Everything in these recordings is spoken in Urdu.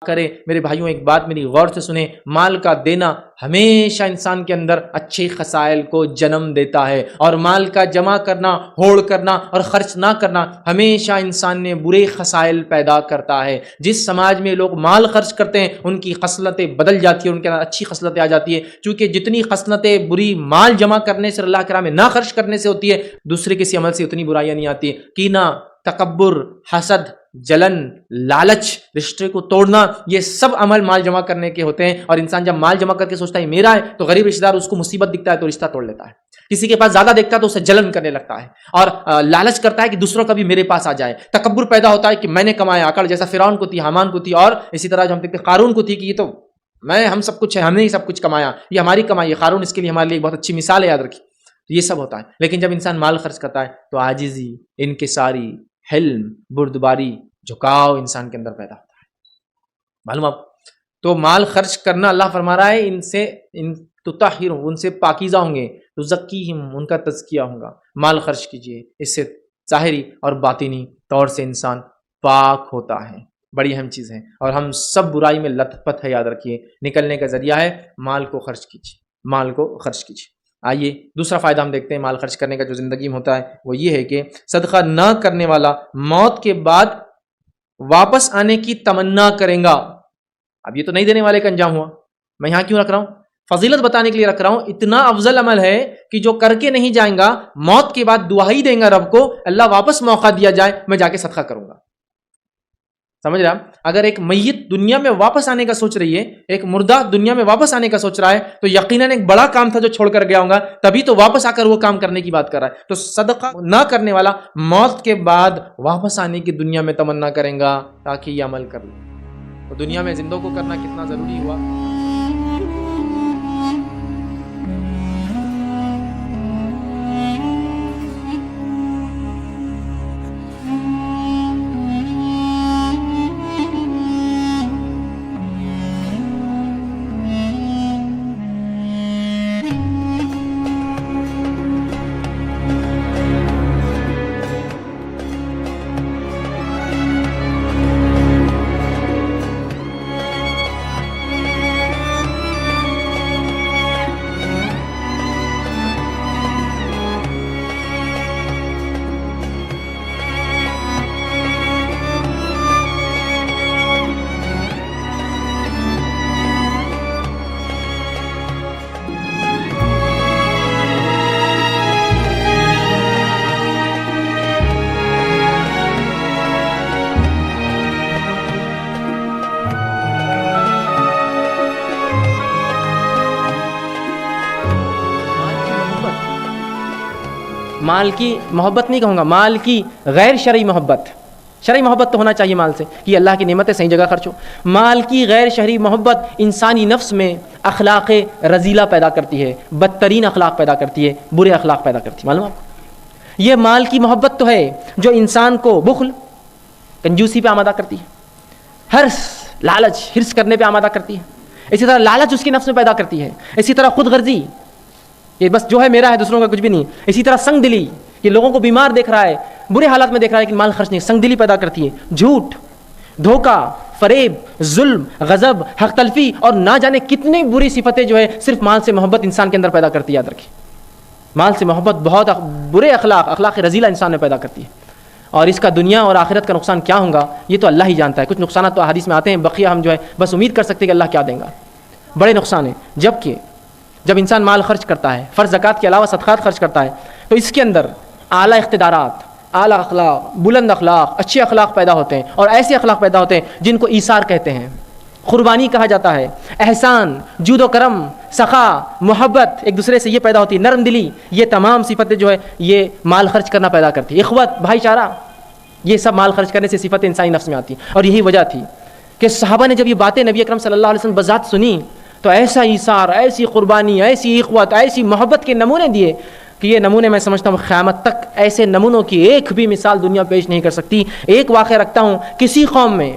کرے. میرے بھائیوں ایک بات میری غور سے سنیں، مال کا دینا ہمیشہ انسان کے اندر اچھے خصائل کو جنم دیتا ہے، اور مال کا جمع کرنا، ہوڑ کرنا اور خرچ نہ کرنا ہمیشہ انسان نے برے خصائل پیدا کرتا ہے. جس سماج میں لوگ مال خرچ کرتے ہیں ان کی خصلتیں بدل جاتی ہیں، ان کے اندر اچھی خصلتیں آ جاتی ہیں. چونکہ جتنی خصلتیں بری مال جمع کرنے سے، اللہ کے راہ میں نہ خرچ کرنے سے ہوتی ہے، دوسرے کسی عمل سے اتنی برائیاں نہیں آتی. کینہ، تکبر، حسد، جلن، لالچ، رشتے کو توڑنا، یہ سب عمل مال جمع کرنے کے ہوتے ہیں. اور انسان جب مال جمع کر کے سوچتا ہے میرا ہے، تو غریب رشتہ دار اس کو مصیبت دکھتا ہے تو رشتہ توڑ لیتا ہے. کسی کے پاس زیادہ دیکھتا ہے تو اسے جلن کرنے لگتا ہے، اور لالچ کرتا ہے کہ دوسروں کا بھی میرے پاس آ جائے. تکبر پیدا ہوتا ہے کہ میں نے کمایا، عقل جیسا فرعون کو تھی، حامان کو تھی، اور اسی طرح جو ہم دیکھتے ہیں قارون کو تھی کہ یہ تو ہم سب کچھ ہے، ہم نے ہی سب کچھ کمایا، یہ ہماری کمائی ہے. قارون اس کے لیے ہمارے لیے بہت اچھی مثال ہے، یاد رکھیے. یہ سب ہوتا ہے. لیکن جب انسان مال خرچ کرتا ہے تو عاجزی، انکساری، حلم، بردباری، جھکاؤ انسان کے اندر پیدا ہوتا ہے. معلوم آپ؟ تو مال خرچ کرنا، اللہ فرما رہا ہے ان تطہرہم، ان سے پاکیزہ ہوں گے، تزکیہم، ان کا تزکیہ ہوگا. مال خرچ کیجئے، اس سے ظاہری اور باطنی طور سے انسان پاک ہوتا ہے. بڑی اہم چیز ہے، اور ہم سب برائی میں لت پت ہے، یاد رکھیے. نکلنے کا ذریعہ ہے مال کو خرچ کیجیے، مال کو خرچ کیجیے. آئیے دوسرا فائدہ ہم دیکھتے ہیں مال خرچ کرنے کا جو زندگی میں ہوتا ہے، وہ یہ ہے کہ صدقہ نہ کرنے والا موت کے بعد واپس آنے کی تمنا کرے گا. اب یہ تو نہیں دینے والے کا انجام ہوا. میں یہاں کیوں رکھ رہا ہوں؟ فضیلت بتانے کے لیے رکھ رہا ہوں. اتنا افضل عمل ہے کہ جو کر کے نہیں جائیں گا، موت کے بعد دعا ہی دیں گا رب کو، اللہ واپس موقع دیا جائے میں جا کے صدقہ کروں گا. سمجھ رہا؟ اگر ایک میت دنیا میں واپس آنے کا سوچ رہی ہے، ایک مردہ دنیا میں واپس آنے کا سوچ رہا ہے، تو یقیناً ایک بڑا کام تھا جو چھوڑ کر گیا ہوں گا، تبھی تو واپس آ کر وہ کام کرنے کی بات کر رہا ہے. تو صدقہ نہ کرنے والا موت کے بعد واپس آنے کی دنیا میں تمنا کریں گا تاکہ یہ عمل کر لیں. تو دنیا میں زندوں کو کرنا کتنا ضروری ہوا. مال کی محبت نہیں کہوں گا، مال کی غیر شرعی محبت. شرعی محبت تو ہونا چاہیے مال سے کہ اللہ کی نعمتیں صحیح جگہ خرچ ہو. مال کی غیر شرعی محبت انسانی نفس میں اخلاق رذیلہ پیدا کرتی ہے، بدترین اخلاق پیدا کرتی ہے، برے اخلاق پیدا کرتی ہے. معلوم آپ کو؟ یہ مال کی محبت تو ہے جو انسان کو بخل، کنجوسی پہ آمادہ کرتی ہے، حرص، لالچ، حرص کرنے پہ آمادہ کرتی ہے. اسی طرح لالچ اس کی نفس میں پیدا کرتی ہے. اسی طرح خود غرضی، یہ بس جو ہے میرا ہے، دوسروں کا کچھ بھی نہیں. اسی طرح سنگ دلی، یہ لوگوں کو بیمار دیکھ رہا ہے، برے حالات میں دیکھ رہا ہے لیکن مال خرچ نہیں، سنگ دلی پیدا کرتی ہے. جھوٹ، دھوکہ، فریب، ظلم، غضب، حق تلفی اور نہ جانے کتنی بری صفتیں جو ہے صرف مال سے محبت انسان کے اندر پیدا کرتی ہے. یاد رکھیے، مال سے محبت بہت برے اخلاق رذیلہ انسان میں پیدا کرتی ہے. اور اس کا دنیا اور آخرت کا نقصان کیا ہوگا یہ تو اللہ ہی جانتا ہے. کچھ نقصانات تو حدیث میں آتے ہیں، بقیہ ہم جو ہے بس امید کر سکتے ہیں کہ اللہ کیا دیں گا. بڑے نقصان ہیں. جبکہ جب انسان مال خرچ کرتا ہے، فرض زکوٰۃ کے علاوہ صدقات خرچ کرتا ہے، تو اس کے اندر اعلیٰ اقتدارات، اعلیٰ اخلاق، بلند اخلاق، اچھے اخلاق پیدا ہوتے ہیں، اور ایسے اخلاق پیدا ہوتے ہیں جن کو ایثار کہتے ہیں، قربانی کہا جاتا ہے، احسان، جود و کرم، سخا، محبت ایک دوسرے سے یہ پیدا ہوتی ہے، نرم دلی. یہ تمام صفتیں جو ہے یہ مال خرچ کرنا پیدا کرتی ہے. اخوت، بھائی چارہ، یہ سب مال خرچ کرنے سے صفتیں انسانی نفس میں آتی ہیں. اور یہی وجہ تھی کہ صحابہ نے جب یہ باتیں نبی اکرم صلی اللہ علیہ وسلم بذات سنی تو ایسا ایثار، ایسی قربانی، ایسی اخوت، ایسی محبت کے نمونے دیے کہ یہ نمونے میں سمجھتا ہوں قیامت تک ایسے نمونوں کی ایک بھی مثال دنیا پیش نہیں کر سکتی. ایک واقعہ رکھتا ہوں، کسی قوم میں،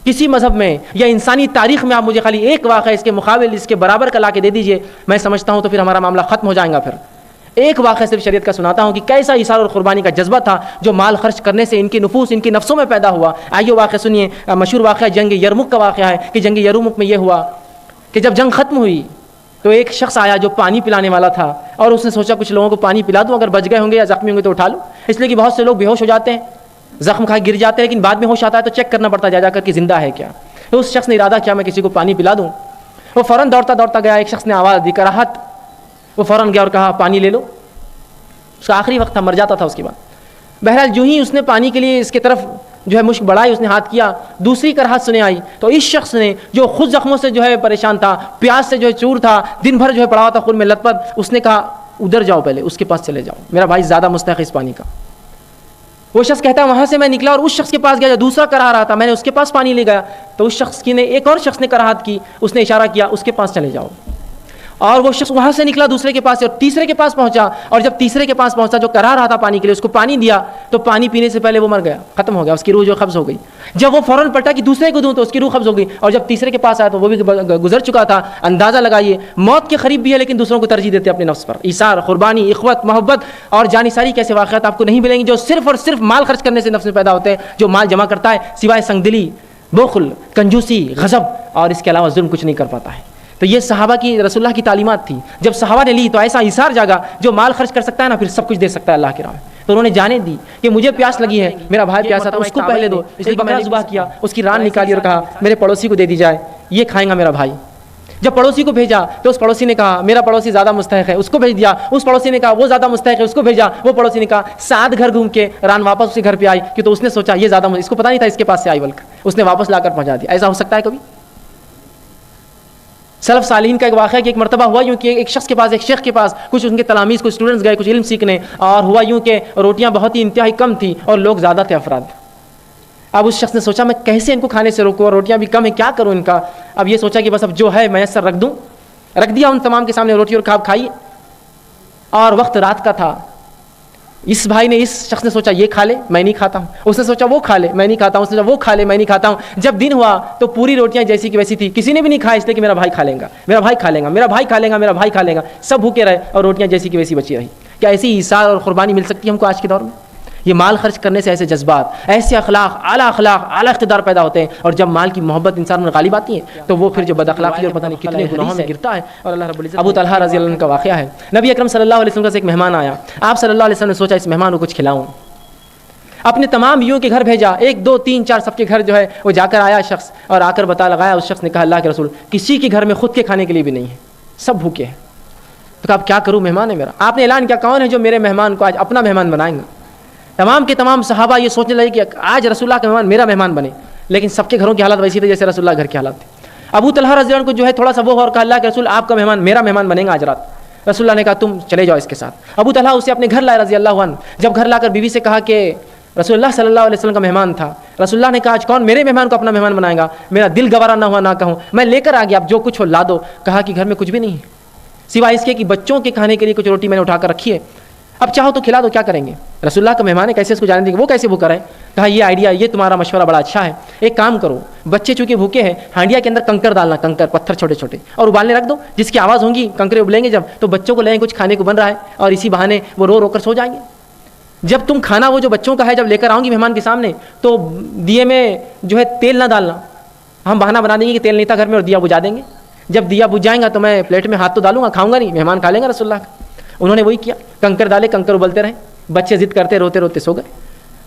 کسی مذہب میں یا انسانی تاریخ میں آپ مجھے خالی ایک واقعہ اس کے مقابل، اس کے برابر کا لا کے دے دیجئے، میں سمجھتا ہوں تو پھر ہمارا معاملہ ختم ہو جائے گا. پھر ایک واقعہ صرف شریعت کا سناتا ہوں کہ کیسا ایثار اور قربانی کا جذبہ تھا جو مال خرچ کرنے سے ان کی نفوس ان کی نفسوں میں پیدا ہوا. آئیے واقعہ سنیے. مشہور واقعہ جنگ یرمک کا واقعہ ہے کہ جنگ یرمک میں یہ ہوا کہ جب جنگ ختم ہوئی تو ایک شخص آیا جو پانی پلانے والا تھا, اور اس نے سوچا کچھ لوگوں کو پانی پلا دوں, اگر بچ گئے ہوں گے یا زخمی ہوں گے تو اٹھا لوں, اس لیے کہ بہت سے لوگ بے ہوش ہو جاتے ہیں, زخم کھا گر جاتے ہیں, لیکن بعد میں ہوش آتا ہے تو چیک کرنا پڑتا ہے جا کر کہ زندہ ہے کیا. تو اس شخص نے ارادہ کیا میں کسی کو پانی پلا دوں. وہ فوراً دوڑتا دوڑتا گیا, ایک شخص نے آواز دی کراہت, وہ فوراً گیا اور کہا پانی لے لو. اس کا آخری وقت تھا, مر جاتا تھا اس کے بعد. بہرحال جو ہی اس نے پانی کے لیے اس کی طرف جو ہے مشک بڑھائی, اس نے ہاتھ کیا, دوسری کراہت سنے آئی. تو اس شخص نے جو خود زخموں سے جو ہے پریشان تھا, پیاس سے جو ہے چور تھا, دن بھر جو ہے پڑا ہوا تھا خون میں لت پت, اس نے کہا ادھر جاؤ, پہلے اس کے پاس چلے جاؤ, میرا بھائی زیادہ مستحق ہے اس پانی کا. وہ شخص کہتا ہے وہاں سے میں نکلا اور اس شخص کے پاس گیا جو دوسرا کرا رہا تھا, میں نے اس کے پاس پانی لے گیا. تو اس شخص کی نے ایک اور شخص نے کراہت کی, اس نے اشارہ کیا اس کے پاس چلے جاؤ, اور وہ شخص وہاں سے نکلا دوسرے کے پاس سے اور تیسرے کے پاس پہنچا, اور جب تیسرے کے پاس پہنچا جو کرا رہا تھا پانی کے لیے, اس کو پانی دیا تو پانی پینے سے پہلے وہ مر گیا, ختم ہو گیا, اس کی روح جو قبض ہو گئی. جب وہ فوراً پلٹا کہ دوسرے کو دوں تو اس کی روح قبض ہو گئی, اور جب تیسرے کے پاس آیا تو وہ بھی گزر چکا تھا. اندازہ لگائیے, موت کے قریب بھی ہے لیکن دوسروں کو ترجیح دیتے اپنے نفس پر. ایثار, قربانی, اخوت, محبت اور جانثاری کے ایسے واقعات آپ کو نہیں ملیں گے جو صرف اور صرف مال خرچ کرنے سے نفس میں پیدا ہوتے ہیں. جو مال جمع کرتا ہے سوائے سنگدلی, بخل, کنجوسی, غضب اور اس کے علاوہ ظلم کچھ نہیں کر پاتا ہے. تو یہ صحابہ کی رسول اللہ کی تعلیمات تھی. جب صحابہ نے لی تو ایسا ایثار جاگا, جو مال خرچ کر سکتا ہے نا پھر سب کچھ دے سکتا ہے اللہ کی راہ میں. تو انہوں نے جانے دی کہ مجھے پیاس لگی ہے, میرا بھائی پیاسا تھا, اس کو پہلے دو, اس لیے بکرا ذبح کیا, اس کی ران نکالی اور کہا میرے پڑوسی کو دے دی جائے, یہ کھائیں گا میرا بھائی. جب پڑوسی کو بھیجا تو اس پڑوسی نے کہا میرا پڑوسی زیادہ مستحق ہے, اس کو بھیج دیا. اس پڑوسی نے کہا وہ زیادہ مستحق ہے, اس کو بھیجا. وہ پڑوسی نے کہا 7 گھر گھوم کے ران واپس اسی گھر پہ آئی, کہ تو اس نے سوچا یہ زیادہ, اس کو پتا نہیں تھا اس کے پاس سے آئی, بلکہ اس نے واپس لا کر پہنچا دیا. ایسا ہو سکتا ہے کبھی؟ سلف صالحین کا ایک واقعہ ہے کہ ایک مرتبہ ہوا یوں کہ ایک شخص کے پاس, ایک شیخ کے پاس, کچھ ان کے تلاميذ, کچھ اسٹوڈنٹس گئے کچھ علم سیکھنے, اور ہوا یوں کہ روٹیاں بہت ہی انتہائی کم تھیں اور لوگ زیادہ تھے افراد. اب اس شخص نے سوچا میں کیسے ان کو کھانے سے روکوں, اور روٹیاں بھی کم ہیں, کیا کروں ان کا. اب یہ سوچا کہ بس اب جو ہے میسر رکھ دوں, رکھ دیا ان تمام کے سامنے روٹی اور کھا کھائی. اور وقت رات کا تھا. اس بھائی نے, اس شخص نے سوچا یہ کھا لے میں نہیں کھاتا ہوں, اس نے سوچا وہ کھا لے میں نہیں کھاتا ہوں, اس نے سوچا وہ کھا لے میں نہیں کھاتا ہوں. جب دن ہوا تو پوری روٹیاں جیسی کی ویسی تھی, کسی نے بھی نہیں کھایا, اس لیے کہ میرا بھائی کھا لے گا, میرا بھائی کھا لے گا, میرا بھائی کھا لے گا, میرا بھائی کھا لے گا. سب بھوکے رہے اور روٹیاں جیسی کی ویسی بچی رہی. کیا ایسی ایثار اور قربانی مل سکتی ہے ہم کو آج کے دور میں؟ یہ مال خرچ کرنے سے ایسے جذبات, ایسے اخلاق, اعلیٰ اقتدار پیدا ہوتے ہیں. اور جب مال کی محبت انسان میں غالب آتی ہے تو وہ پھر جو بد اخلاقی اور پتہ نہیں کتنے گناہوں میں گرتا ہے. اور اللہ رب العزت, ابو طلحہ رضی اللہ عنہ کا واقعہ ہے. نبی اکرم صلی اللہ علیہ وسلم کا ایک مہمان آیا, آپ صلی اللہ علیہ وسلم نے سوچا اس مہمان کو کچھ کھلاؤں. اپنے تمام بیویوں کے گھر بھیجا, 1 2 3 4 سب کے گھر جو ہے وہ جا کر آیا شخص, اور آ کر بتا لگایا. اس شخص نے کہا اللہ کے رسول کسی کے گھر میں خود کے کھانے کے لیے بھی نہیں ہے, سب بھوکے ہیں. تو کہا اب کیا کروں, مہمان ہے میرا. آپ نے اعلان کیا کون ہے جو میرے مہمان کو آج اپنا مہمان بنائیں گے. تمام کے تمام صحابہ یہ سوچنے لگے کہ آج رسول اللہ کا مہمان میرا مہمان بنے, لیکن سب کے گھروں کی حالت ویسی تھی جیسے رسول اللہ گھر کی حالت تھی. ابو طلحہ رضی اللہ عنہ کو جو ہے تھوڑا سا وہ, اور کہا اللہ کے رسول آپ کا مہمان میرا مہمان بنے گا آج رات. رسول اللہ نے کہا تم چلے جاؤ اس کے ساتھ. ابو طلحہ اسے اپنے گھر لائے رضی اللہ عنہ. جب گھر لا کر بیوی سے کہا کہ رسول اللہ صلی اللہ علیہ وسلم کا مہمان تھا, رسول اللہ نے کہا آج کون میرے مہمان کو اپنا مہمان بنائے گا. میرا دل گوارا نہ ہوا نہ کہوں, میں لے کر آ گیا, اب جو کچھ ہو لا دو. کہا کہ گھر میں کچھ بھی نہیں ہے سوائے اس کے کہ بچوں کے کھانے کے لیے کچھ روٹی میں نے اٹھا کر رکھی ہے, اب چاہو تو کھلا دو, کیا کریں گے. رسول اللہ کا مہمان ہے, کیسے اس کو جانے دیں گے, وہ کیسے بھوکا رہے. کہا یہ آئیڈیا, یہ تمہارا مشورہ بڑا اچھا ہے. ایک کام کرو, بچے چونکہ بھوکے ہیں, ہانڈیا کے اندر کنکر ڈالنا, کنکر پتھر چھوٹے چھوٹے, اور ابالنے رکھ دو. جس کی آواز ہوگی کنکرے ابلیں گے جب, تو بچوں کو لیں کچھ کھانے کو بن رہا ہے, اور اسی بہانے وہ رو رو کر سو جائیں گے. جب تم کھانا وہ جو بچوں کا ہے جب لے کر آؤں گی مہمان کے سامنے, تو دیے میں جو ہے تیل نہ ڈالنا. ہم بہانہ بنا دیں گے کہ تیل نہیں تھا گھر میں, اور دیا بجھا دیں گے. جب دیا بجھ جائیں گا تو میں پلیٹ میں ہاتھ تو ڈالوں گا, کھاؤں گا نہیں, مہمان کھا لیں گا رسول اللہ کا. انہوں نے وہی کیا, کنکر ڈالے, کنکر ابلتے رہے, بچے ضد کرتے روتے روتے سو گئے.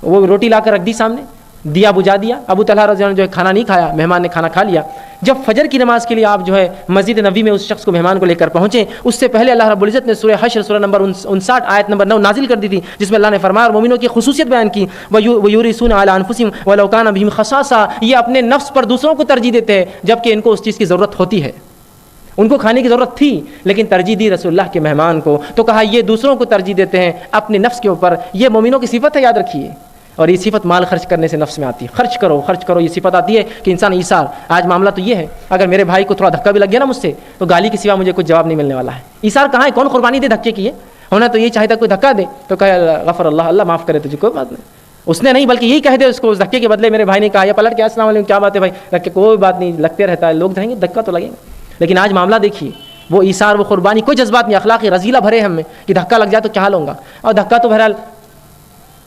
وہ روٹی لا کر رکھ دی سامنے, دیا بجھا دیا. ابو طلحہ رضی اللہ عنہ جو ہے کھانا نہیں کھایا, مہمان نے کھانا کھا لیا. جب فجر کی نماز کے لیے آپ جو ہے مسجد نبوی میں اس شخص کو مہمان کو لے کر پہنچے, اس سے پہلے اللہ رب العزت نے سورہ حشر سورہ نمبر 59 آیت نمبر 9 نازل کر دی تھی, جس میں اللہ نے فرمایا اور مومنوں کی خصوصیت بیان کی, وَيُورِثُونَ عَلَىٰ أَنفُسِهِمْ وَلَوْ كَانَ بِهِمْ خَصَاصَةٌ, یہ اپنے نفس پر دوسروں کو ترجیح دیتے ہیں جبکہ ان کو اس چیز کی ضرورت ہوتی ہے. ان کو کھانے کی ضرورت تھی لیکن ترجیح دی رسول اللہ کے مہمان کو, تو کہا یہ دوسروں کو ترجیح دیتے ہیں اپنے نفس کے اوپر. یہ مومنوں کی صفت ہے, یاد رکھیے. اور یہ صفت مال خرچ کرنے سے نفس میں آتی ہے. خرچ کرو خرچ کرو, یہ صفت آتی ہے کہ انسان ایثار. آج معاملہ تو یہ ہے, اگر میرے بھائی کو تھوڑا دھکا بھی لگ گیا نا مجھ سے, تو گالی کے سوا مجھے کچھ جواب نہیں ملنے والا ہے. ایثار کہاں ہے, کون قربانی دے دھکے کی ہے. ہونا تو یہ چاہتا کوئی دھکا دے تو کہے غفر اللہ, اللہ معاف کرے تجھے, کوئی بات نہیں. اس نے نہیں بلکہ یہی کہہ دے اس کو, اس دھکے کے بدلے میرے بھائی نے کہا یا پلٹ کے السلام علیکم, کیا بات ہے بھائی, رکھ کے کوئی بات نہیں, لگتے رہتا ہے, لوگ کہیں گے دھکا تو لگے گا. لیکن آج معاملہ دیکھیے, وہ ایثار، وہ قربانی، کوئی جذبات نہیں، اخلاقی رذیلہ بھرے ہم میں کہ دھکا لگ جائے تو کیا حال ہوگا. اور دھکا تو بہرحال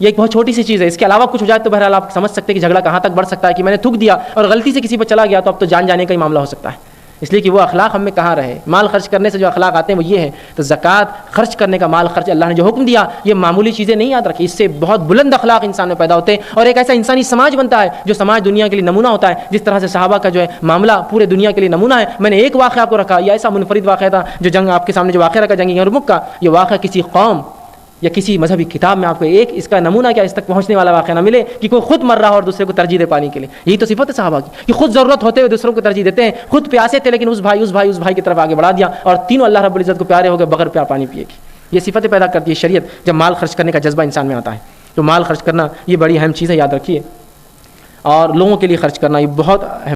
یہ ایک بہت چھوٹی سی چیز ہے، اس کے علاوہ کچھ ہو جائے تو بہرحال آپ سمجھ سکتے ہیں کہ جھگڑا کہاں تک بڑھ سکتا ہے کہ میں نے تھوک دیا اور غلطی سے کسی پہ چلا گیا تو اب تو جان جانے کا ہی معاملہ ہو سکتا ہے. اس لیے کہ وہ اخلاق ہم میں کہاں رہے. مال خرچ کرنے سے جو اخلاق آتے ہیں وہ یہ ہیں. تو زکوٰۃ خرچ کرنے کا، مال خرچ اللہ نے جو حکم دیا، یہ معمولی چیزیں نہیں یاد رکھی، اس سے بہت بلند اخلاق انسان میں پیدا ہوتے ہیں اور ایک ایسا انسانی سماج بنتا ہے جو سماج دنیا کے لیے نمونہ ہوتا ہے. جس طرح سے صحابہ کا جو ہے معاملہ پورے دنیا کے لیے نمونہ ہے. میں نے ایک واقعہ آپ کو رکھا، یہ ایسا منفرد واقعہ تھا جو جنگ آپ کے سامنے جو واقعہ رکھا جنگ یرمک کا. یہ واقعہ کسی قوم یا کسی مذہبی کتاب میں آپ کو ایک اس کا نمونہ کیا اس تک پہنچنے والا واقعہ نہ ملے کہ کوئی خود مر رہا اور دوسرے کو ترجیح دے پانے کے لیے. یہی تو صفت ہے صحابہ کی کہ خود ضرورت ہوتے ہوئے دوسروں کو ترجیح دیتے ہیں. خود پیاسے تھے لیکن اس بھائی کی طرف آگے بڑھا دیا اور تینوں اللہ رب العزت کو پیارے ہو گئے بغیر پیار پانی پیے کی. یہ صفتیں پیدا کرتی ہے شریعت جب مال خرچ کرنے کا جذبہ انسان میں آتا ہے. تو مال خرچ کرنا یہ بڑی اہم چیز ہے، یاد رکھیے. اور لوگوں کے لیے خرچ کرنا یہ بہت اہم